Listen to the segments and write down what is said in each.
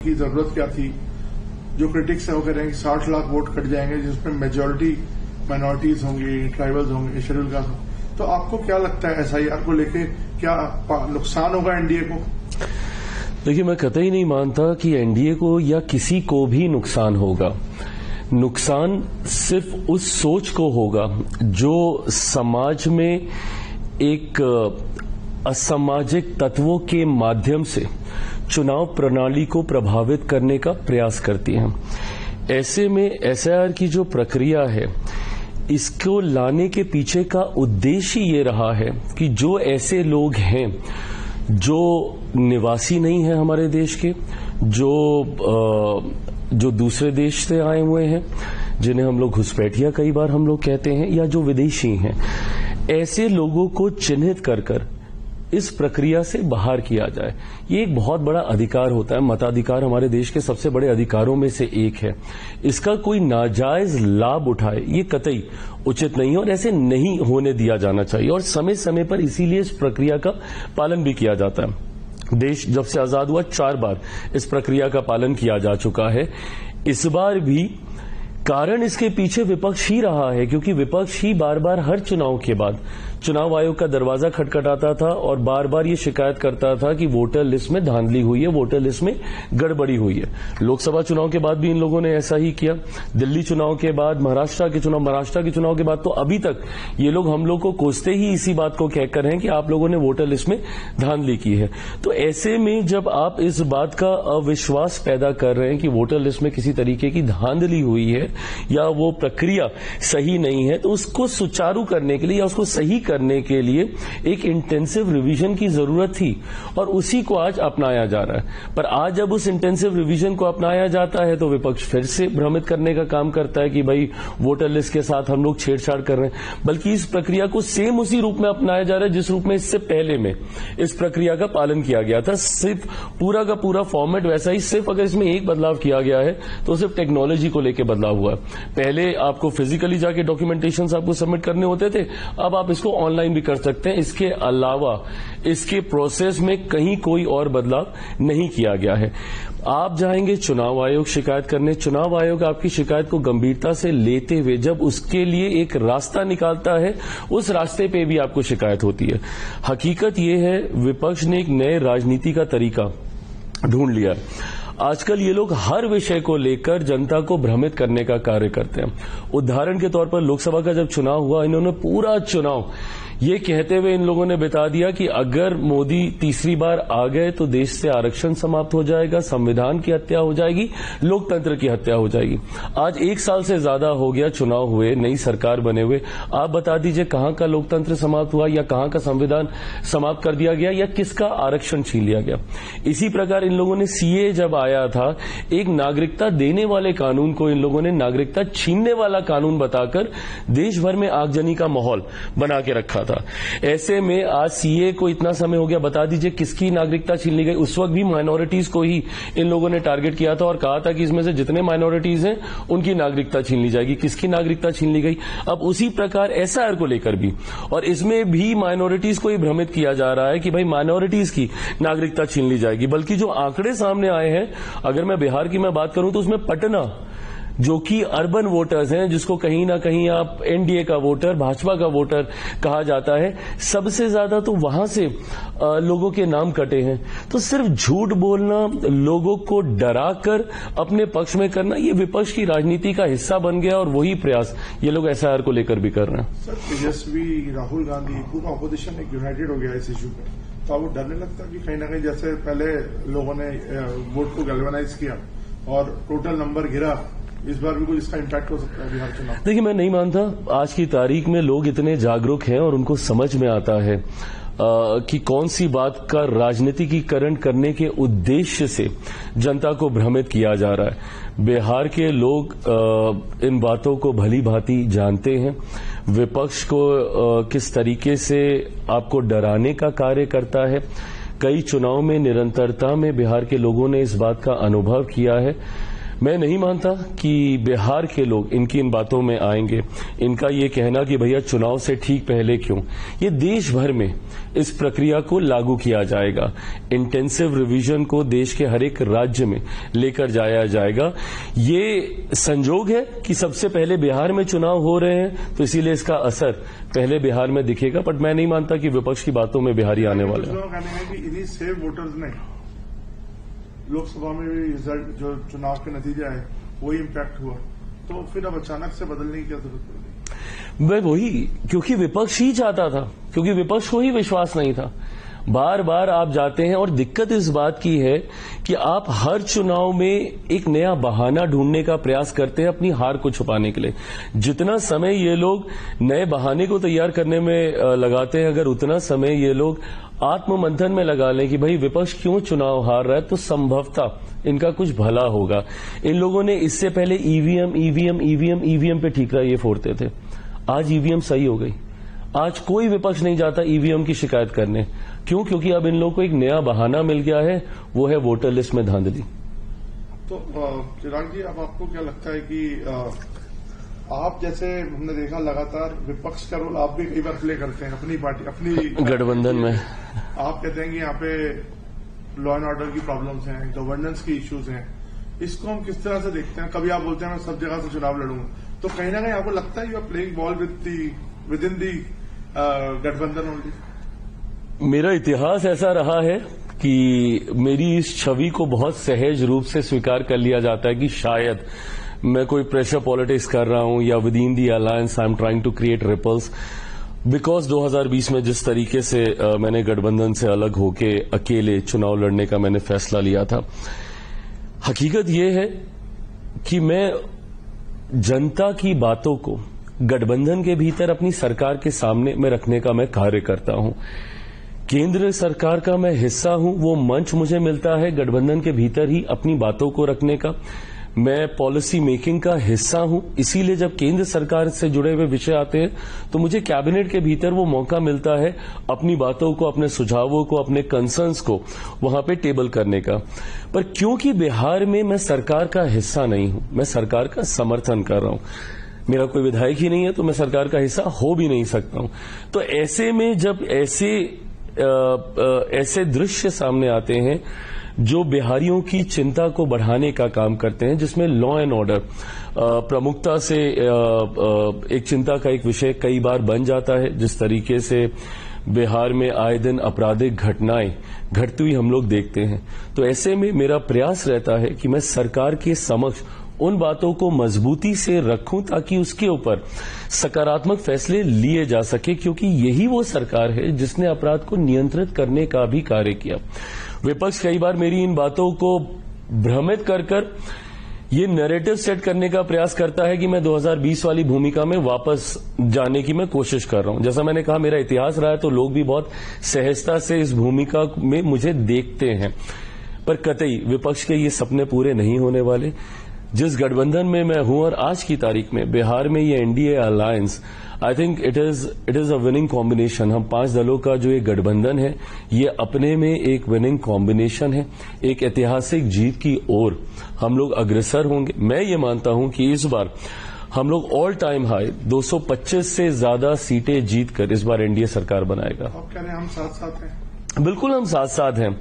की जरूरत क्या थी? जो क्रिटिक्स है वो कह रहे हैं कि 60 लाख वोट कट जाएंगे, जिसमें मेजोरिटी माइनॉरिटीज होंगी, ट्राइबल्स होंगे, शेड्यूल कास्ट। तो आपको क्या लगता है एसआईआर को लेके क्या नुकसान होगा एनडीए को? देखिए, मैं कतई नहीं मानता कि एनडीए को या किसी को भी नुकसान होगा। नुकसान सिर्फ उस सोच को होगा जो समाज में एक असामाजिक तत्वों के माध्यम से चुनाव प्रणाली को प्रभावित करने का प्रयास करती हैं। ऐसे में एसआईआर की जो प्रक्रिया है, इसको लाने के पीछे का उद्देश्य ये रहा है कि जो ऐसे लोग हैं जो निवासी नहीं है हमारे देश के, जो दूसरे देश से आए हुए हैं, जिन्हें हम लोग घुसपैठिया कई बार हम लोग कहते हैं, या जो विदेशी हैं, ऐसे लोगों को चिन्हित कर इस प्रक्रिया से बाहर किया जाए। ये एक बहुत बड़ा अधिकार होता है। मताधिकार हमारे देश के सबसे बड़े अधिकारों में से एक है। इसका कोई नाजायज लाभ उठाए, ये कतई उचित नहीं है और ऐसे नहीं होने दिया जाना चाहिए। और समय समय पर इसीलिए इस प्रक्रिया का पालन भी किया जाता है। देश जब से आजाद हुआ 4 बार इस प्रक्रिया का पालन किया जा चुका है। इस बार भी कारण इसके पीछे विपक्ष ही रहा है, क्योंकि विपक्ष ही बार बार हर चुनाव के बाद चुनाव आयोग का दरवाजा खटखटाता था और बार बार ये शिकायत करता था कि वोटर लिस्ट में धांधली हुई है, वोटर लिस्ट में गड़बड़ी हुई है। लोकसभा चुनाव के बाद भी इन लोगों ने ऐसा ही किया, दिल्ली चुनाव के बाद, महाराष्ट्र के चुनाव के बाद, तो अभी तक ये लोग हम लोग को कोसते ही इसी बात को कहकर हैं कि आप लोगों ने वोटर लिस्ट में धांधली की है। तो ऐसे में जब आप इस बात का अविश्वास पैदा कर रहे हैं कि वोटर लिस्ट में किसी तरीके की धांधली हुई है या वो प्रक्रिया सही नहीं है, तो उसको सुचारू करने के लिए या उसको सही करने के लिए एक इंटेंसिव रिवीजन की जरूरत थी और उसी को आज अपनाया जा रहा है। पर आज जब उस इंटेंसिव रिवीजन को अपनाया जाता है तो विपक्ष फिर से भ्रमित करने का काम करता है कि भाई वोटर लिस्ट के साथ हम लोग छेड़छाड़ कर रहे हैं, बल्कि इस प्रक्रिया को सेम उसी रूप में अपनाया जा रहा है जिस रूप में इससे पहले में इस प्रक्रिया का पालन किया गया था। सिर्फ पूरा का पूरा फॉर्मेट वैसा ही, सिर्फ अगर इसमें एक बदलाव किया गया है तो सिर्फ टेक्नोलॉजी को लेकर बदलाव हुआ है। पहले आपको फिजिकली जाके डॉक्यूमेंटेशन आपको सबमिट करने होते थे, अब आप इसको ऑनलाइन भी कर सकते हैं। इसके अलावा इसके प्रोसेस में कहीं कोई और बदलाव नहीं किया गया है। आप जाएंगे चुनाव आयोग शिकायत करने, चुनाव आयोग आपकी शिकायत को गंभीरता से लेते हुए जब उसके लिए एक रास्ता निकालता है, उस रास्ते पे भी आपको शिकायत होती है। हकीकत यह है, विपक्ष ने एक नए राजनीति का तरीका ढूंढ लिया। आजकल ये लोग हर विषय को लेकर जनता को भ्रमित करने का कार्य करते हैं। उदाहरण के तौर पर लोकसभा का जब चुनाव हुआ, इन्होंने पूरा चुनाव ये कहते हुए इन लोगों ने बता दिया कि अगर मोदी तीसरी बार आ गए तो देश से आरक्षण समाप्त हो जाएगा, संविधान की हत्या हो जाएगी, लोकतंत्र की हत्या हो जाएगी। आज 1 साल से ज्यादा हो गया चुनाव हुए, नई सरकार बने हुए, आप बता दीजिए कहां का लोकतंत्र समाप्त हुआ या कहां का संविधान समाप्त कर दिया गया या किसका आरक्षण छीन लिया गया। इसी प्रकार इन लोगों ने सीए जब आया था, एक नागरिकता देने वाले कानून को इन लोगों ने नागरिकता छीनने वाला कानून बताकर देश भर में आगजनी का माहौल बना के रखा था। ऐसे में आज सीए को इतना समय हो गया, बता दीजिए किसकी नागरिकता छीन ली गई। उस वक्त भी माइनॉरिटीज को ही इन लोगों ने टारगेट किया था और कहा था कि इसमें से जितने माइनॉरिटीज हैं उनकी नागरिकता छीन ली जाएगी। किसकी नागरिकता छीन ली गई? अब उसी प्रकार एसआईआर को लेकर भी, और इसमें भी माइनॉरिटीज को ही भ्रमित किया जा रहा है कि भाई माइनॉरिटीज की नागरिकता छीन ली जाएगी। बल्कि जो आंकड़े सामने आए हैं, अगर मैं बिहार की मैं बात करूं तो उसमें पटना, जो कि अर्बन वोटर्स हैं, जिसको कहीं ना कहीं आप एनडीए का वोटर, भाजपा का वोटर कहा जाता है, सबसे ज्यादा तो वहां से लोगों के नाम कटे हैं। तो सिर्फ झूठ बोलना, लोगों को डराकर अपने पक्ष में करना, ये विपक्ष की राजनीति का हिस्सा बन गया और वही प्रयास ये लोग एसआईआर को लेकर भी कर रहे हैं। सर, तेजस्वी, राहुल गांधी, पूरा ऑपोजिशन एक यूनाइटेड हो गया इस इश्यू पे, तो आपको डर नहीं लगता कि कहीं ना कहीं जैसे पहले लोगों ने वोट को गैल्वेनाइज किया और टोटल नंबर गिरा, इस बार भी कुछ इसका इम्पैक्ट हो सकता है बिहार चुनाव? देखिए, मैं नहीं मानता। आज की तारीख में लोग इतने जागरूक हैं और उनको समझ में आता है कि कौन सी बात का राजनीतिकीकरण करने के उद्देश्य से जनता को भ्रमित किया जा रहा है। बिहार के लोग इन बातों को भली भांति जानते हैं। विपक्ष को किस तरीके से आपको डराने का कार्य करता है, कई चुनाव में निरंतरता में बिहार के लोगों ने इस बात का अनुभव किया है। मैं नहीं मानता कि बिहार के लोग इनकी इन बातों में आएंगे। इनका ये कहना कि भैया चुनाव से ठीक पहले क्यों, ये देश भर में इस प्रक्रिया को लागू किया जाएगा। इंटेंसिव रिवीजन को देश के हर एक राज्य में लेकर जाया जाएगा। ये संजोग है कि सबसे पहले बिहार में चुनाव हो रहे हैं, तो इसीलिए इसका असर पहले बिहार में दिखेगा। बट मैं नहीं मानता कि विपक्ष की बातों में बिहारी आने वाले हैं। कहने हैं कि इन्हीं सेव वोटर्स ने लोकसभा में भी रिजल्ट जो चुनाव के नतीजा है वही इम्पैक्ट हुआ, तो फिर अब अचानक से बदलने की क्या जरूरत पड़ी? मैं वही, क्योंकि विपक्ष ही चाहता था, क्योंकि विपक्ष को ही विश्वास नहीं था। बार बार आप जाते हैं और दिक्कत इस बात की है कि आप हर चुनाव में एक नया बहाना ढूंढने का प्रयास करते हैं अपनी हार को छुपाने के लिए। जितना समय ये लोग नए बहाने को तैयार करने में लगाते हैं, अगर उतना समय ये लोग आत्ममंथन में लगा लें कि भाई विपक्ष क्यों चुनाव हार रहा है, तो संभवतः इनका कुछ भला होगा। इन लोगों ने इससे पहले ईवीएम पे ठीकरा ये फोड़ते थे। आज ईवीएम सही हो गई। आज कोई विपक्ष नहीं जाता ईवीएम की शिकायत करने। क्यों? क्योंकि अब इन लोगों को एक नया बहाना मिल गया है, वो है वोटर लिस्ट में धांधली। तो चिराग जी, अब आपको क्या लगता है कि आप जैसे हमने देखा लगातार विपक्ष का रोल आप भी कई बार प्ले करते हैं अपनी पार्टी, अपनी गठबंधन में। आप कहते हैं कि यहाँ पे लॉ एंड ऑर्डर की प्रॉब्लम्स हैं, गवर्नेंस की इश्यूज हैं, इसको हम किस तरह से देखते हैं? कभी आप बोलते हैं मैं सब जगह से चुनाव लड़ूंगा, तो कहीं ना कहीं आपको लगता है you are playing ball with in the गठबंधन ओनली? मेरा इतिहास ऐसा रहा है कि मेरी इस छवि को बहुत सहज रूप से स्वीकार कर लिया जाता है कि शायद मैं कोई प्रेशर पॉलिटिक्स कर रहा हूं या with in the alliance I am trying to create ripples. Because 2020 में जिस तरीके से मैंने गठबंधन से अलग होके अकेले चुनाव लड़ने का मैंने फैसला लिया था, हकीकत यह है कि मैं जनता की बातों को गठबंधन के भीतर अपनी सरकार के सामने में रखने का मैं कार्य करता हूं। केंद्र सरकार का मैं हिस्सा हूं, वो मंच मुझे मिलता है गठबंधन के भीतर ही अपनी बातों को रखने का। मैं पॉलिसी मेकिंग का हिस्सा हूं, इसीलिए जब केंद्र सरकार से जुड़े हुए विषय आते हैं तो मुझे कैबिनेट के भीतर वो मौका मिलता है अपनी बातों को, अपने सुझावों को, अपने कंसर्न्स को वहां पे टेबल करने का। पर क्योंकि बिहार में मैं सरकार का हिस्सा नहीं हूं, मैं सरकार का समर्थन कर रहा हूं, मेरा कोई विधायक ही नहीं है, तो मैं सरकार का हिस्सा हो भी नहीं सकता हूं। तो ऐसे में जब ऐसे दृश्य सामने आते हैं जो बिहारियों की चिंता को बढ़ाने का काम करते हैं, जिसमें लॉ एंड ऑर्डर प्रमुखता से एक चिंता का एक विषय कई बार बन जाता है, जिस तरीके से बिहार में आए दिन आपराधिक घटनाएं घटती हुई हम लोग देखते हैं, तो ऐसे में मेरा प्रयास रहता है कि मैं सरकार के समक्ष उन बातों को मजबूती से रखूं ताकि उसके ऊपर सकारात्मक फैसले लिए जा सके, क्योंकि यही वो सरकार है जिसने अपराध को नियंत्रित करने का भी कार्य किया। विपक्ष कई बार मेरी इन बातों को भ्रमित कर ये नैरेटिव सेट करने का प्रयास करता है कि मैं 2020 वाली भूमिका में वापस जाने की मैं कोशिश कर रहा हूं। जैसा मैंने कहा, मेरा इतिहास रहा है, तो लोग भी बहुत सहजता से इस भूमिका में मुझे देखते हैं। पर कतई विपक्ष के ये सपने पूरे नहीं होने वाले। जिस गठबंधन में मैं हूं और आज की तारीख में बिहार में ये NDA alliance, I think it is a winning combination. हम 5 दलों का जो ये गठबंधन है, ये अपने में एक विनिंग कॉम्बिनेशन है। एक ऐतिहासिक जीत की ओर हम लोग अग्रसर होंगे। मैं ये मानता हूं कि इस बार हम लोग ऑल टाइम हाई 225 से ज्यादा सीटें जीतकर इस बार एनडीए सरकार बनाएगा। आप कह रहे हैं हम साथ साथ हैं? बिल्कुल, हम साथ साथ हैं।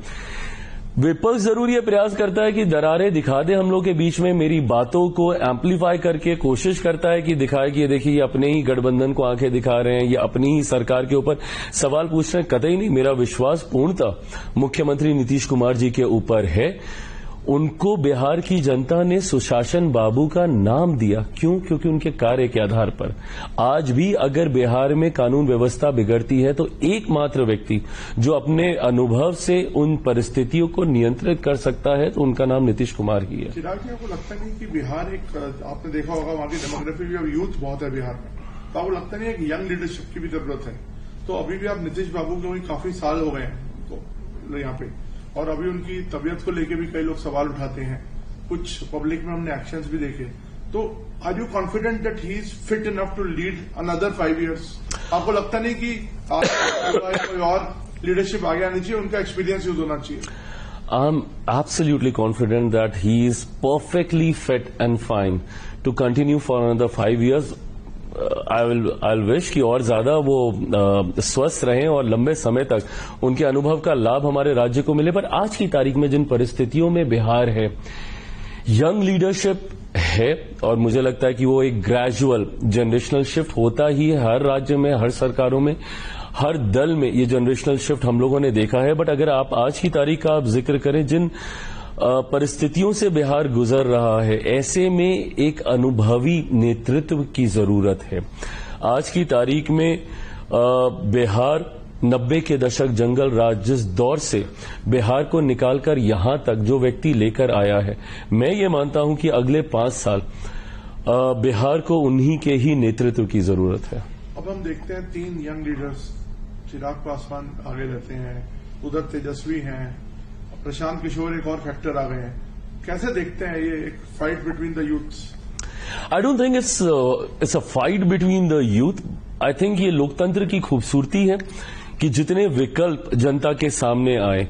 विपक्ष जरूर ये प्रयास करता है कि दरारें दिखा दे हम लोग के बीच में, मेरी बातों को एम्पलीफाई करके कोशिश करता है कि दिखाए कि ये देखिए ये अपने ही गठबंधन को आंखें दिखा रहे हैं, ये अपनी ही सरकार के ऊपर सवाल पूछ रहे हैं। कतई नहीं, मेरा विश्वास पूर्णतः मुख्यमंत्री नीतीश कुमार जी के ऊपर है। उनको बिहार की जनता ने सुशासन बाबू का नाम दिया। क्यों? क्योंकि उनके कार्य के आधार पर आज भी अगर बिहार में कानून व्यवस्था बिगड़ती है तो एकमात्र व्यक्ति जो अपने अनुभव से उन परिस्थितियों को नियंत्रित कर सकता है, तो उनका नाम नीतीश कुमार ही है। चिराग जी, आपको लगता नहीं कि बिहार एक, आपने देखा होगा वहां की डेमोग्राफी भी, अब यूथ बहुत है बिहार में, तो आपको लगता नहीं है कि यंग लीडरशिप की भी जरूरत है? तो अभी भी आप नीतीश बाबू के काफी साल हो गए हैं तो यहाँ पे, और अभी उनकी तबीयत को लेके भी कई लोग सवाल उठाते हैं, कुछ पब्लिक में हमने एक्शंस भी देखे, तो are you confident that he is fit enough to lead another 5 years? आपको लगता नहीं कि कोई और लीडरशिप आगे आनी चाहिए, उनका एक्सपीरियंस यूज होना चाहिए? I'm absolutely confident that he is perfectly fit and fine to continue for another 5 years. I'll wish कि और ज्यादा वो स्वस्थ रहें और लंबे समय तक उनके अनुभव का लाभ हमारे राज्य को मिले। पर आज की तारीख में जिन परिस्थितियों में बिहार है, यंग लीडरशिप है, और मुझे लगता है कि वो एक ग्रेजुअल जनरेशनल शिफ्ट होता ही है हर राज्य में, हर सरकारों में, हर दल में ये जनरेशनल शिफ्ट हम लोगों ने देखा है। बट अगर आप आज की तारीख का आप जिक्र करें, जिन परिस्थितियों से बिहार गुजर रहा है, ऐसे में एक अनुभवी नेतृत्व की जरूरत है। आज की तारीख में बिहार 90 के दशक जंगल राज जिस दौर से बिहार को निकालकर यहां तक जो व्यक्ति लेकर आया है, मैं ये मानता हूं कि अगले 5 साल बिहार को उन्हीं के ही नेतृत्व की जरूरत है। अब हम देखते हैं 3 यंग लीडर्स, चिराग पासवान आगे रहते हैं, उधर तेजस्वी हैं, प्रशांत किशोर एक और फैक्टर आ गए हैं। कैसे देखते हैं ये एक fight between the youths? I don't think it's a fight between the youth. I think ये लोकतंत्र की खूबसूरती है कि जितने विकल्प जनता के सामने आए,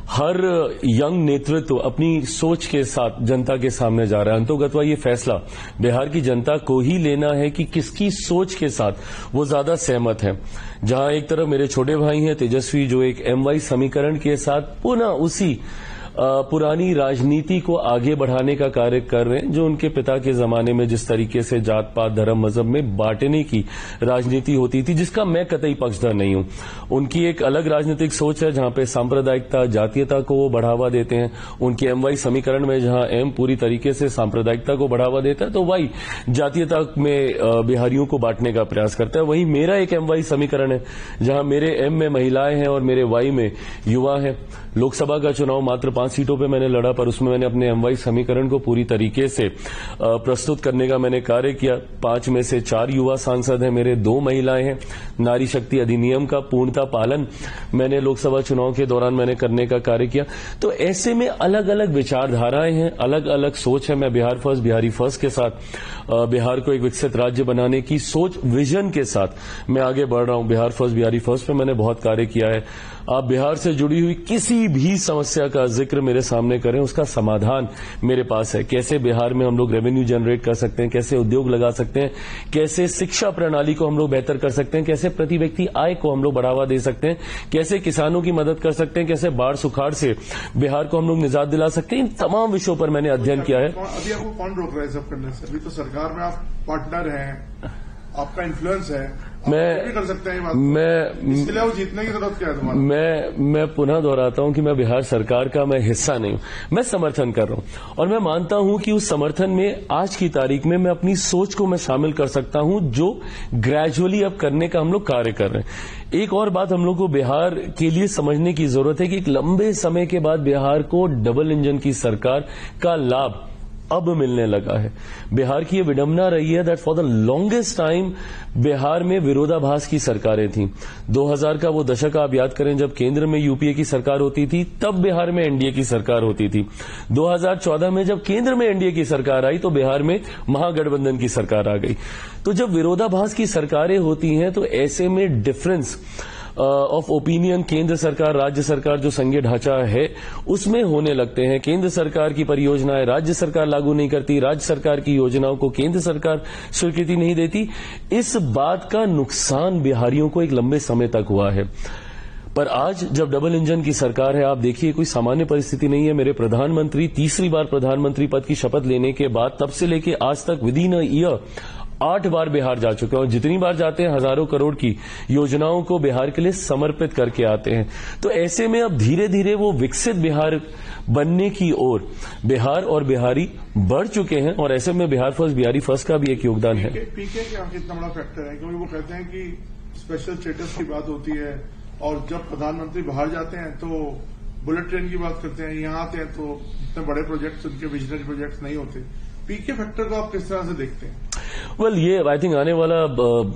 हर यंग नेतृत्व अपनी सोच के साथ जनता के सामने जा रहा है। अंतोगत्वा ये फैसला बिहार की जनता को ही लेना है कि किसकी सोच के साथ वो ज्यादा सहमत है। जहां एक तरफ मेरे छोटे भाई हैं तेजस्वी, जो एक MY समीकरण के साथ पुनः उसी पुरानी राजनीति को आगे बढ़ाने का कार्य कर रहे हैं, जो उनके पिता के जमाने में जिस तरीके से जात पात धर्म मजहब में बांटने की राजनीति होती थी, जिसका मैं कतई पक्षधर नहीं हूं। उनकी एक अलग राजनीतिक सोच है जहां पे सांप्रदायिकता, जातीयता को वो बढ़ावा देते हैं। उनके MY समीकरण में जहां M पूरी तरीके से सांप्रदायिकता को बढ़ावा देता है, तो Y जातीयता में बिहारियों को बांटने का प्रयास करता है। वहीं मेरा एक MY समीकरण है जहां मेरे M में महिलाएं हैं और मेरे Y में युवा हैं। लोकसभा का चुनाव मात्र 5 सीटों पे मैंने लड़ा, पर उसमें मैंने अपने MY समीकरण को पूरी तरीके से प्रस्तुत करने का मैंने कार्य किया। 5 में से 4 युवा सांसद हैं मेरे, 2 महिलाएं हैं। नारी शक्ति अधिनियम का पूर्णता पालन मैंने लोकसभा चुनाव के दौरान मैंने करने का कार्य किया। तो ऐसे में अलग अलग विचारधाराएं हैं, अलग अलग सोच है। मैं बिहार फर्स्ट, बिहारी फर्स्ट के साथ बिहार को एक विकसित राज्य बनाने की सोच, विजन के साथ मैं आगे बढ़ रहा हूं। बिहार फर्स्ट, बिहारी फर्स्ट पे मैंने बहुत कार्य किया है। आप बिहार से जुड़ी हुई किसी भी समस्या का जिक्र मेरे सामने करें, उसका समाधान मेरे पास है। कैसे बिहार में हम लोग रेवेन्यू जनरेट कर सकते हैं, कैसे उद्योग लगा सकते हैं, कैसे शिक्षा प्रणाली को हम लोग बेहतर कर सकते हैं, कैसे प्रति व्यक्ति आय को हम लोग बढ़ावा दे सकते हैं, कैसे किसानों की मदद कर सकते हैं, कैसे बाढ़ सुखाड़ से बिहार को हम लोग निजात दिला सकते हैं। इन तमाम विषयों पर मैंने अध्ययन किया है। अभी आपको कौन रोक रहा है सब करने से? अभी तो सरकार में आप पार्टनर हैं, आपका इन्फ्लुएंस है, भी कर सकते हैं। इसलिए वो जीतने की जरूरत क्या है तुम्हारा? मैं पुनः दोहराता हूं कि मैं बिहार सरकार का मैं हिस्सा नहीं हूं, मैं समर्थन कर रहा हूं। और मैं मानता हूं कि उस समर्थन में आज की तारीख में मैं अपनी सोच को मैं शामिल कर सकता हूं, जो ग्रेजुअली अब करने का हम लोग कार्य कर रहे हैं। एक और बात हम लोग को बिहार के लिए समझने की जरूरत है कि एक लंबे समय के बाद बिहार को डबल इंजन की सरकार का लाभ अब मिलने लगा है। बिहार की ये विडंबना रही है that for the longest time Bihar में विरोधाभास की सरकारें थीं। 2000 का वो दशक आप याद करें जब केंद्र में यूपीए की सरकार होती थी, तब बिहार में एनडीए की सरकार होती थी। 2014 में जब केंद्र में एनडीए की सरकार आई तो बिहार में महागठबंधन की सरकार आ गई। तो जब विरोधाभास की सरकारें होती हैं तो ऐसे में डिफरेंस ऑफ ओपिनियन केंद्र सरकार राज्य सरकार जो संघीय ढांचा है उसमें होने लगते हैं। केंद्र सरकार की परियोजनाएं राज्य सरकार लागू नहीं करती, राज्य सरकार की योजनाओं को केंद्र सरकार स्वीकृति नहीं देती। इस बात का नुकसान बिहारियों को एक लंबे समय तक हुआ है। पर आज जब डबल इंजन की सरकार है, आप देखिए कोई सामान्य परिस्थिति नहीं है। मेरे प्रधानमंत्री तीसरी बार प्रधानमंत्री पद की शपथ लेने के बाद तब से लेके आज तक विद इन अ ईयर 8 बार बिहार जा चुके हैं और जितनी बार जाते हैं हजारों करोड़ की योजनाओं को बिहार के लिए समर्पित करके आते हैं। तो ऐसे में अब धीरे धीरे वो विकसित बिहार बनने की ओर बिहार और बिहारी बढ़ चुके हैं और ऐसे में बिहार फर्स्ट बिहारी फर्स्ट का भी एक योगदान है। पीके का कितना बड़ा फैक्टर है, क्योंकि वो कहते हैं कि स्पेशल स्टेटस की बात होती है और जब प्रधानमंत्री बाहर जाते हैं तो बुलेट ट्रेन की बात करते हैं, यहां आते हैं तो इतने बड़े प्रोजेक्ट्स उनके विजनरी प्रोजेक्ट्स नहीं होते। पीके फैक्टर को आप किस तरह से देखते हैं? वेल ये आई थिंक आने वाला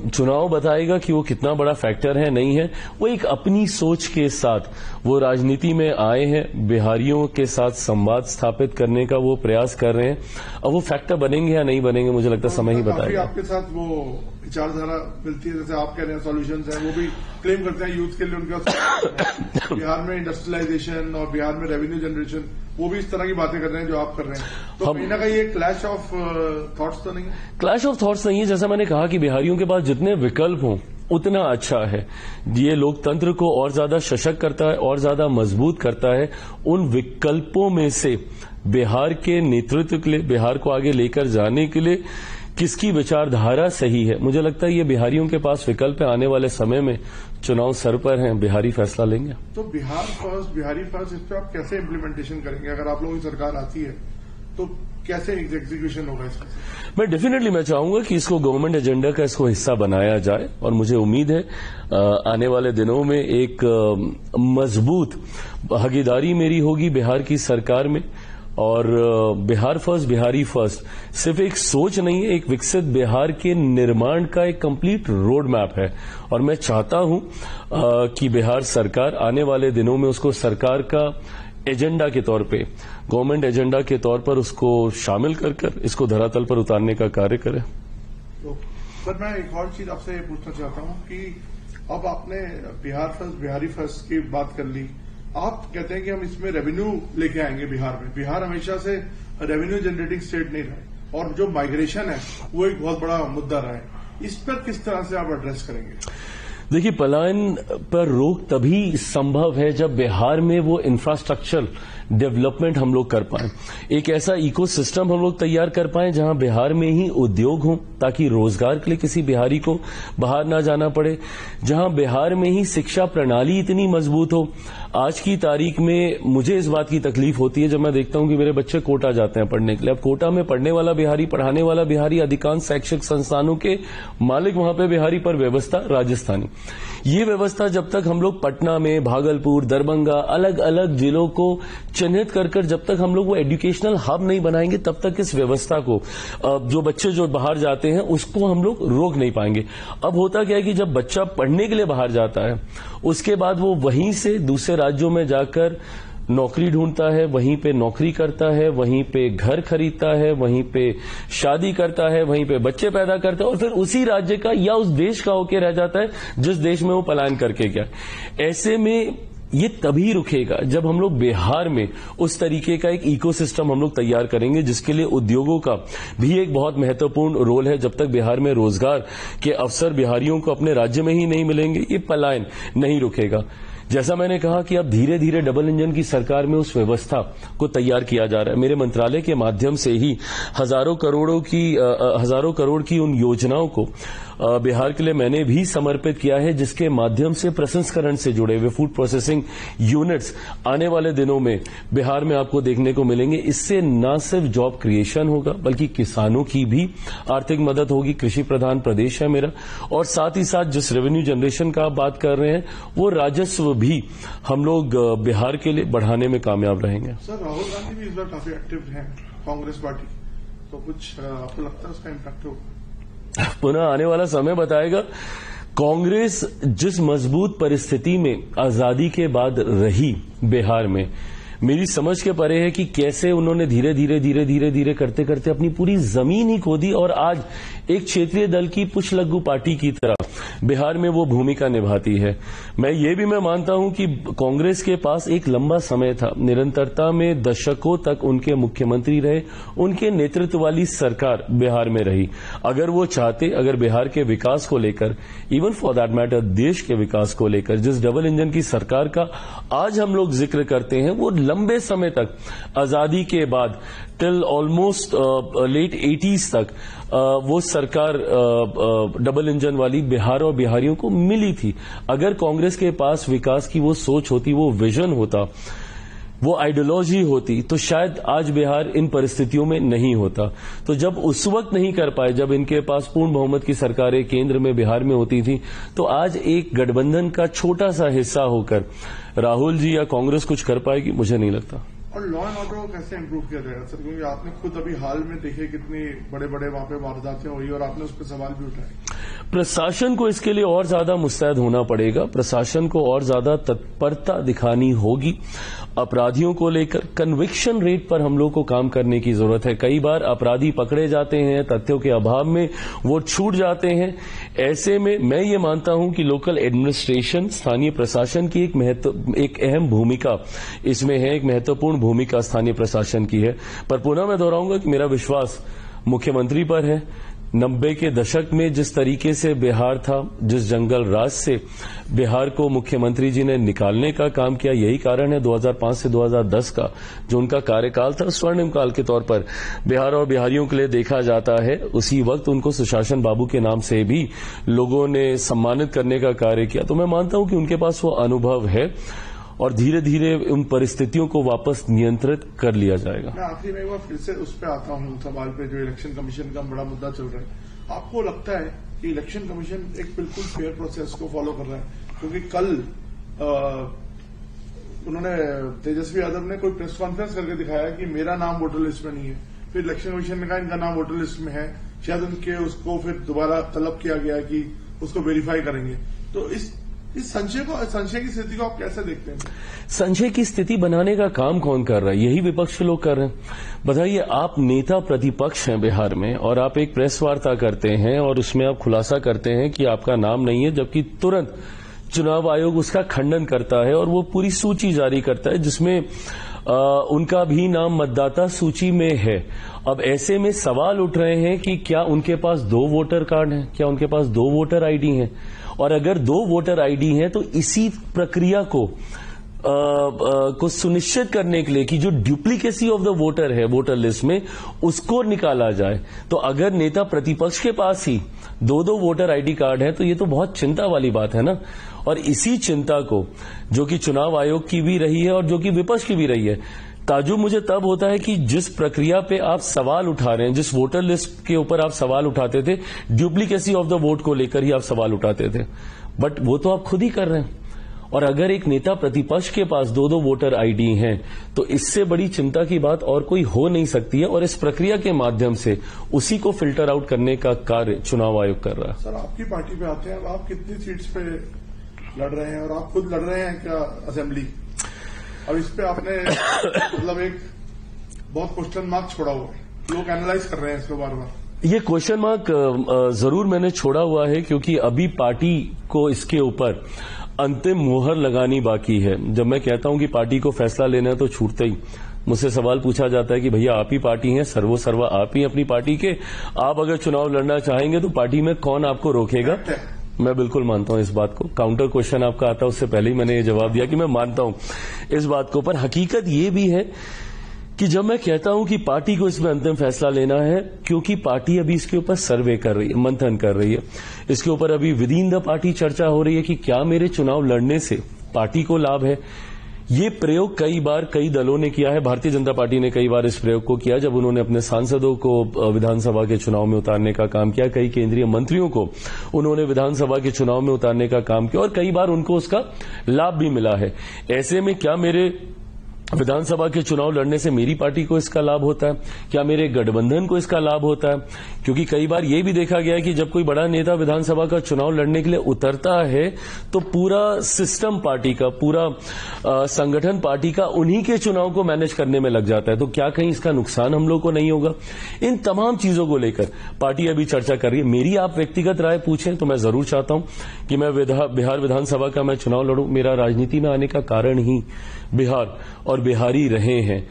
चुनाव बताएगा कि वो कितना बड़ा फैक्टर है नहीं है। वो एक अपनी सोच के साथ वो राजनीति में आए हैं, बिहारियों के साथ संवाद स्थापित करने का वो प्रयास कर रहे हैं। अब वो फैक्टर बनेंगे या नहीं बनेंगे मुझे लगता है समय ही बताएगा। आपके साथ वो विचारधारा मिलती है, जैसे आप कह रहे हैं सॉल्यूशंस हैं, वो भी क्लेम करते हैं यूथ के लिए उनका बिहार में इंडस्ट्रियलाइजेशन और बिहार में रेवेन्यू जनरेशन, वो भी इस तरह की बातें कर रहे हैं जो आप कर रहे हैं। तो कहीं ना कहीं ये क्लैश ऑफ थॉट्स तो नहीं है? क्लैश ऑफ थॉट्स नहीं है। जैसा मैंने कहा कि बिहारियों के पास जितने विकल्प हों उतना अच्छा है। ये लोकतंत्र को और ज्यादा सशक्त करता है और ज्यादा मजबूत करता है। उन विकल्पों में से बिहार के नेतृत्व के लिए, बिहार को आगे लेकर जाने के लिए किसकी विचारधारा सही है, मुझे लगता है ये बिहारियों के पास विकल्प है। आने वाले समय में चुनाव सर पर हैं, बिहारी फैसला लेंगे। तो बिहार फर्स्ट, बिहारी फर्स्ट, इस पर आप कैसे इम्प्लीमेंटेशन करेंगे? अगर आप लोगों की सरकार आती है तो कैसे एग्जीक्यूशन होगा इसमें? मैं डेफिनेटली मैं चाहूंगा कि इसको गवर्नमेंट एजेंडा का इसको हिस्सा बनाया जाए और मुझे उम्मीद है आने वाले दिनों में एक मजबूत भागीदारी मेरी होगी बिहार की सरकार में। और बिहार फर्स्ट, बिहारी फर्स्ट सिर्फ एक सोच नहीं है, एक विकसित बिहार के निर्माण का एक कंप्लीट रोड मैप है। और मैं चाहता हूं कि बिहार सरकार आने वाले दिनों में उसको सरकार का एजेंडा के तौर पे, गवर्नमेंट एजेंडा के तौर पर उसको शामिल कर इसको धरातल पर उतारने का कार्य करे। तो सर मैं एक और चीज आपसे पूछना चाहता हूं कि अब आपने बिहार फर्स्ट, बिहारी फर्स्ट की बात कर ली, आप कहते हैं कि हम इसमें रेवेन्यू लेके आएंगे बिहार में। बिहार हमेशा से रेवेन्यू जनरेटिंग स्टेट नहीं रहा और जो माइग्रेशन है वो एक बहुत बड़ा मुद्दा रहा है। इस पर किस तरह से आप एड्रेस करेंगे? देखिए, पलायन पर रोक तभी संभव है जब बिहार में वो इंफ्रास्ट्रक्चर डेवलपमेंट हम लोग कर पाएं, एक ऐसा इकोसिस्टम हम लोग तैयार कर पाएं जहां बिहार में ही उद्योग हों ताकि रोजगार के लिए किसी बिहारी को बाहर ना जाना पड़े, जहां बिहार में ही शिक्षा प्रणाली इतनी मजबूत हो। आज की तारीख में मुझे इस बात की तकलीफ होती है जब मैं देखता हूं कि मेरे बच्चे कोटा जाते हैं पढ़ने के लिए। अब कोटा में पढ़ने वाला बिहारी, पढ़ाने वाला बिहारी, अधिकांश शैक्षिक संस्थानों के मालिक वहां पे बिहारी, पर व्यवस्था राजस्थानी। ये व्यवस्था जब तक हम लोग पटना में, भागलपुर, दरभंगा, अलग अलग जिलों को चिन्हित कर जब तक हम लोग वो एजुकेशनल हब नहीं बनाएंगे तब तक इस व्यवस्था को, जो बच्चे जो बाहर जाते हैं उसको हम लोग रोक नहीं पाएंगे। अब होता क्या है कि जब बच्चा पढ़ने के लिए बाहर जाता है उसके बाद वो वहीं से दूसरे राज्यों में जाकर नौकरी ढूंढता है, वहीं पे नौकरी करता है, वहीं पे घर खरीदता है, वहीं पे शादी करता है, वहीं पे बच्चे पैदा करता है और फिर उसी राज्य का या उस देश का होके रह जाता है जिस देश में वो पलायन करके गया। ऐसे में ये तभी रुकेगा जब हम लोग बिहार में उस तरीके का एक इकोसिस्टम हम लोग तैयार करेंगे जिसके लिए उद्योगों का भी एक बहुत महत्वपूर्ण रोल है। जब तक बिहार में रोजगार के अवसर बिहारियों को अपने राज्य में ही नहीं मिलेंगे, ये पलायन नहीं रुकेगा। जैसा मैंने कहा कि अब धीरे धीरे डबल इंजन की सरकार में उस व्यवस्था को तैयार किया जा रहा है। मेरे मंत्रालय के माध्यम से ही हजारों करोड़ की उन योजनाओं को बिहार के लिए मैंने भी समर्पित किया है, जिसके माध्यम से प्रसंस्करण से जुड़े हुए फूड प्रोसेसिंग यूनिट्स आने वाले दिनों में बिहार में आपको देखने को मिलेंगे। इससे न सिर्फ जॉब क्रिएशन होगा बल्कि किसानों की भी आर्थिक मदद होगी। कृषि प्रधान प्रदेश है मेरा, और साथ ही साथ जिस रेवेन्यू जनरेशन का आप बात कर रहे हैं वो राजस्व भी हम लोग बिहार के लिए बढ़ाने में कामयाब रहेंगे। सर, राहुल गांधी भी इस बार काफी एक्टिव हैं कांग्रेस पार्टी, तो कुछ आपको लगता है उसका इम्पैक्ट होगा? पुनः आने वाला समय बताएगा। कांग्रेस जिस मजबूत परिस्थिति में आजादी के बाद रही बिहार में, मेरी समझ के परे है कि कैसे उन्होंने धीरे धीरे करते करते अपनी पूरी जमीन ही खो दी और आज एक क्षेत्रीय दल की पुछलग्गू पार्टी की तरह बिहार में वो भूमिका निभाती है। मैं मानता हूं कि कांग्रेस के पास एक लंबा समय था, निरंतरता में दशकों तक उनके मुख्यमंत्री रहे, उनके नेतृत्व वाली सरकार बिहार में रही। अगर वो चाहते, अगर बिहार के विकास को लेकर, इवन फॉर दैट मैटर देश के विकास को लेकर जिस डबल इंजन की सरकार का आज हम लोग जिक्र करते हैं, वो लंबे समय तक आजादी के बाद टिल ऑलमोस्ट लेट 80s तक वो सरकार डबल इंजन वाली बिहार और बिहारियों को मिली थी। अगर कांग्रेस के पास विकास की वो सोच होती, वो विजन होता, वो आइडियोलॉजी होती, तो शायद आज बिहार इन परिस्थितियों में नहीं होता। तो जब उस वक्त नहीं कर पाए, जब इनके पास पूर्ण बहुमत की सरकारें केंद्र में बिहार में होती थी, तो आज एक गठबंधन का छोटा सा हिस्सा होकर राहुल जी या कांग्रेस कुछ कर पाएगी, मुझे नहीं लगता। और लॉ एंड ऑर्डर को कैसे इंप्रूव किया जाएगा सर, क्योंकि आपने खुद अभी हाल में देखे कितनी बड़े बड़े वहां पे वारदातें हुई और आपने उस पर सवाल भी उठाए। प्रशासन को इसके लिए और ज्यादा मुस्तैद होना पड़ेगा, प्रशासन को और ज्यादा तत्परता दिखानी होगी। अपराधियों को लेकर कन्विक्शन रेट पर हम लोग को काम करने की जरूरत है। कई बार अपराधी पकड़े जाते हैं, तथ्यों के अभाव में वो छूट जाते हैं। ऐसे में मैं ये मानता हूं कि लोकल एडमिनिस्ट्रेशन, स्थानीय प्रशासन की एक अहम भूमिका इसमें है, एक महत्वपूर्ण भूमिका स्थानीय प्रशासन की है। पर पुनः मैं दोहराऊंगा कि मेरा विश्वास मुख्यमंत्री पर है। 90 के दशक में जिस तरीके से बिहार था, जिस जंगल राज से बिहार को मुख्यमंत्री जी ने निकालने का काम किया, यही कारण है 2005 से 2010 का जो उनका कार्यकाल था, स्वर्णिम काल के तौर पर बिहार और बिहारियों के लिए देखा जाता है। उसी वक्त उनको सुशासन बाबू के नाम से भी लोगों ने सम्मानित करने का कार्य किया। तो मैं मानता हूं कि उनके पास वो अनुभव है और धीरे धीरे उन परिस्थितियों को वापस नियंत्रित कर लिया जाएगा। मैं आखिरी में एक बार फिर से उस पर आता हूं, सवाल पे जो इलेक्शन कमीशन का बड़ा मुद्दा चल रहा है। आपको लगता है कि इलेक्शन कमीशन एक बिल्कुल फेयर प्रोसेस को फॉलो कर रहा है? क्योंकि कल उन्होंने, तेजस्वी यादव ने कोई प्रेस कॉन्फ्रेंस करके दिखाया कि मेरा नाम वोटर लिस्ट में नहीं है, फिर इलेक्शन कमीशन ने कहा इनका नाम वोटर लिस्ट में है, शायद उनके उसको फिर दोबारा तलब किया गया कि उसको वेरीफाई करेंगे। तो इस संशय की स्थिति को आप कैसे देखते हैं? संशय की स्थिति बनाने का काम कौन कर रहा है? यही विपक्ष के लोग कर रहे हैं। बताइए, आप नेता प्रतिपक्ष हैं बिहार में और आप एक प्रेस वार्ता करते हैं और उसमें आप खुलासा करते हैं कि आपका नाम नहीं है, जबकि तुरंत चुनाव आयोग उसका खंडन करता है और वो पूरी सूची जारी करता है जिसमें उनका भी नाम मतदाता सूची में है। अब ऐसे में सवाल उठ रहे हैं कि क्या उनके पास 2 वोटर कार्ड हैं, क्या उनके पास 2 वोटर आईडी हैं? और अगर 2 वोटर आईडी हैं तो इसी प्रक्रिया को सुनिश्चित करने के लिए कि जो डुप्लीकेसी ऑफ द वोटर है वोटर लिस्ट में, उसको निकाला जाए। तो अगर नेता प्रतिपक्ष के पास ही 2 वोटर आईडी कार्ड है तो ये तो बहुत चिंता वाली बात है ना। और इसी चिंता को, जो कि चुनाव आयोग की भी रही है और जो कि विपक्ष की भी रही है, ताजुब मुझे तब होता है कि जिस प्रक्रिया पे आप सवाल उठा रहे हैं, जिस वोटर लिस्ट के ऊपर आप सवाल उठाते थे, डुप्लीकेसी ऑफ द वोट को लेकर ही आप सवाल उठाते थे, बट वो तो आप खुद ही कर रहे हैं। और अगर एक नेता प्रतिपक्ष के पास 2 वोटर आईडी हैं तो इससे बड़ी चिंता की बात और कोई हो नहीं सकती है। और इस प्रक्रिया के माध्यम से उसी को फिल्टर आउट करने का कार्य चुनाव आयोग कर रहा है। सर, आपकी पार्टी पे आते हैं, आप कितनी सीट्स पे लड़ रहे हैं और आप खुद लड़ रहे हैं क्या असेंबली? अब इस पे आपने मतलब एक बहुत क्वेश्चन मार्क छोड़ा हुआ है, लोग एनालाइज कर रहे हैं इसको बार बार। ये क्वेश्चन मार्क जरूर मैंने छोड़ा हुआ है क्योंकि अभी पार्टी को इसके ऊपर अंतिम मोहर लगानी बाकी है। जब मैं कहता हूं कि पार्टी को फैसला लेना है तो छूटते ही मुझसे सवाल पूछा जाता है कि भैया आप ही पार्टी हैं, सर्वो आप ही अपनी पार्टी के, आप अगर चुनाव लड़ना चाहेंगे तो पार्टी में कौन आपको रोकेगा? मैं बिल्कुल मानता हूं इस बात को। काउंटर क्वेश्चन आपका आता है, उससे पहले ही मैंने ये जवाब दिया कि मैं मानता हूं इस बात को। पर हकीकत ये भी है कि जब मैं कहता हूं कि पार्टी को इसमें अंतिम फैसला लेना है, क्योंकि पार्टी अभी इसके ऊपर सर्वे कर रही है, मंथन कर रही है, इसके ऊपर अभी विद इन द पार्टी चर्चा हो रही है कि क्या मेरे चुनाव लड़ने से पार्टी को लाभ है। ये प्रयोग कई बार कई दलों ने किया है। भारतीय जनता पार्टी ने कई बार इस प्रयोग को किया जब उन्होंने अपने सांसदों को विधानसभा के चुनाव में उतारने का काम किया, कई केंद्रीय मंत्रियों को उन्होंने विधानसभा के चुनाव में उतारने का काम किया और कई बार उनको उसका लाभ भी मिला है। ऐसे में क्या मेरे विधानसभा के चुनाव लड़ने से मेरी पार्टी को इसका लाभ होता है? क्या मेरे गठबंधन को इसका लाभ होता है? क्योंकि कई बार यह भी देखा गया है कि जब कोई बड़ा नेता विधानसभा का चुनाव लड़ने के लिए उतरता है तो पूरा सिस्टम पार्टी का, पूरा संगठन पार्टी का उन्हीं के चुनाव को मैनेज करने में लग जाता है। तो क्या कहीं इसका नुकसान हम लोग को नहीं होगा? इन तमाम चीजों को लेकर पार्टी अभी चर्चा कर रही है। मेरी आप व्यक्तिगत राय पूछें तो मैं जरूर चाहता हूं कि मैं बिहार विधानसभा का मैं चुनाव लड़ूं। मेरा राजनीति में आने का कारण ही बिहार और बिहारी रहे हैं।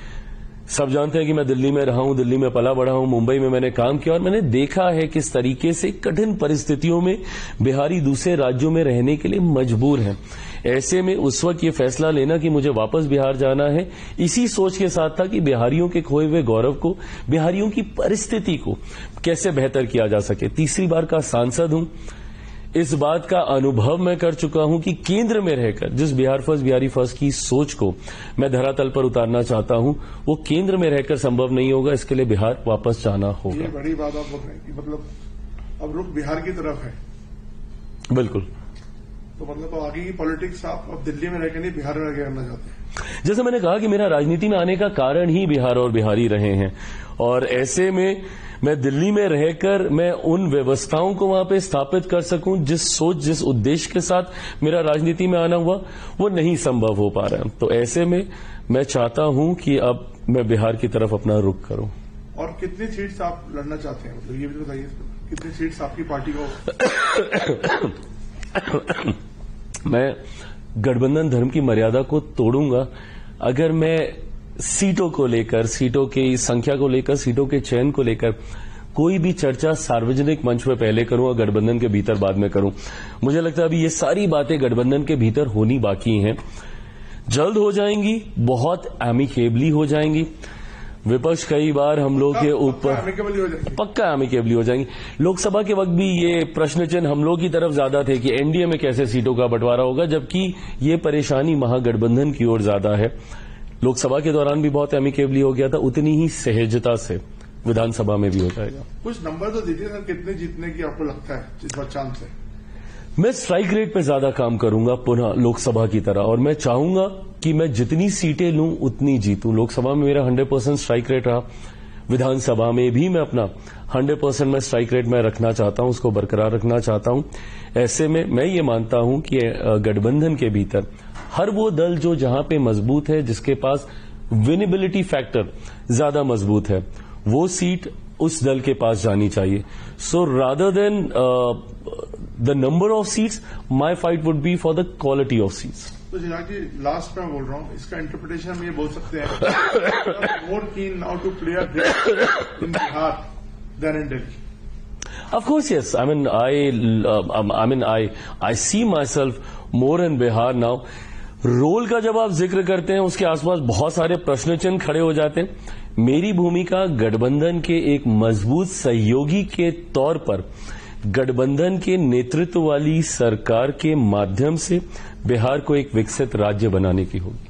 सब जानते हैं कि मैं दिल्ली में रहा हूं, दिल्ली में पला बढ़ा हूं, मुंबई में मैंने काम किया और मैंने देखा है किस तरीके से कठिन परिस्थितियों में बिहारी दूसरे राज्यों में रहने के लिए मजबूर हैं। ऐसे में उस वक्त ये फैसला लेना कि मुझे वापस बिहार जाना है, इसी सोच के साथ था कि बिहारियों के खोए हुए गौरव को, बिहारियों की परिस्थिति को कैसे बेहतर किया जा सके। तीसरी बार का सांसद हूं, इस बात का अनुभव मैं कर चुका हूं कि केंद्र में रहकर जिस बिहार फर्स्ट बिहारी फर्स्ट की सोच को मैं धरातल पर उतारना चाहता हूं वो केंद्र में रहकर संभव नहीं होगा। इसके लिए बिहार वापस जाना होगा। ये बड़ी बात आप बोल रहे हैं कि मतलब अब रुख बिहार की तरफ है। बिल्कुल। तो मतलब आगे की पॉलिटिक्स आप अब दिल्ली में रहकर नहीं बिहार में रहकर करना चाहते हैं? जैसे मैंने कहा कि मेरा राजनीति में आने का कारण ही बिहार और बिहारी रहे हैं, और ऐसे में मैं दिल्ली में रहकर मैं उन व्यवस्थाओं को वहां पे स्थापित कर सकूं जिस सोच, जिस उद्देश्य के साथ मेरा राजनीति में आना हुआ, वो नहीं संभव हो पा रहा है। तो ऐसे में मैं चाहता हूं कि अब मैं बिहार की तरफ अपना रुख करूं। और कितनी सीट्स आप लड़ना चाहते हैं, मतलब ये भी बताइए, कितनी सीट्स आपकी पार्टी को? मैं गठबंधन धर्म की मर्यादा को तोड़ूंगा अगर मैं सीटों को लेकर, सीटों की संख्या को लेकर, सीटों के चयन को लेकर कोई भी चर्चा सार्वजनिक मंच पर पहले करूं और गठबंधन के भीतर बाद में करूं। मुझे लगता है अभी ये सारी बातें गठबंधन के भीतर होनी बाकी हैं, जल्द हो जाएंगी, बहुत एमिकेबली हो जाएंगी। विपक्ष कई बार हम लोग के ऊपर पक्का एमिकेबली हो जाएंगी। लोकसभा के वक्त भी ये प्रश्न चिन्ह हम लोग की तरफ ज्यादा थे कि एनडीए में कैसे सीटों का बंटवारा होगा, जबकि ये परेशानी महागठबंधन की ओर ज्यादा है। लोकसभा के दौरान भी बहुत एमिकेबली हो गया था, उतनी ही सहजता से विधानसभा में भी हो जाएगा। कुछ नंबर तो दीजिए सर, कितने जीतने की आपको लगता है इस बार चांस है? मैं स्ट्राइक रेट पे ज्यादा काम करूंगा पुनः लोकसभा की तरह, और मैं चाहूंगा कि मैं जितनी सीटें लूं उतनी जीतूं। लोकसभा में मेरा 100% स्ट्राइक रेट रहा, विधानसभा में भी मैं अपना 100% मैं स्ट्राइक रेट में रखना चाहता हूं, उसको बरकरार रखना चाहता हूं। ऐसे में मैं ये मानता हूं कि गठबंधन के भीतर हर वो दल जो जहां पे मजबूत है, जिसके पास विनेबिलिटी फैक्टर ज्यादा मजबूत है, वो सीट उस दल के पास जानी चाहिए। So rather than the number of seats, my fight would be for the quality of seats. तो चिराग जी, लास्ट में बोल रहा हूं, इसका इंटरप्रिटेशन हम ये बोल सकते हैं more keen now to play in Bihar than in Delhi. Of course, yes. I see myself more in Bihar now. Role का जब आप जिक्र करते हैं, उसके आसपास बहुत सारे प्रश्न चिन्ह खड़े हो जाते हैं। मेरी भूमिका गठबंधन के एक मजबूत सहयोगी के तौर पर गठबंधन के नेतृत्व वाली सरकार के माध्यम से बिहार को एक विकसित राज्य बनाने की होगी।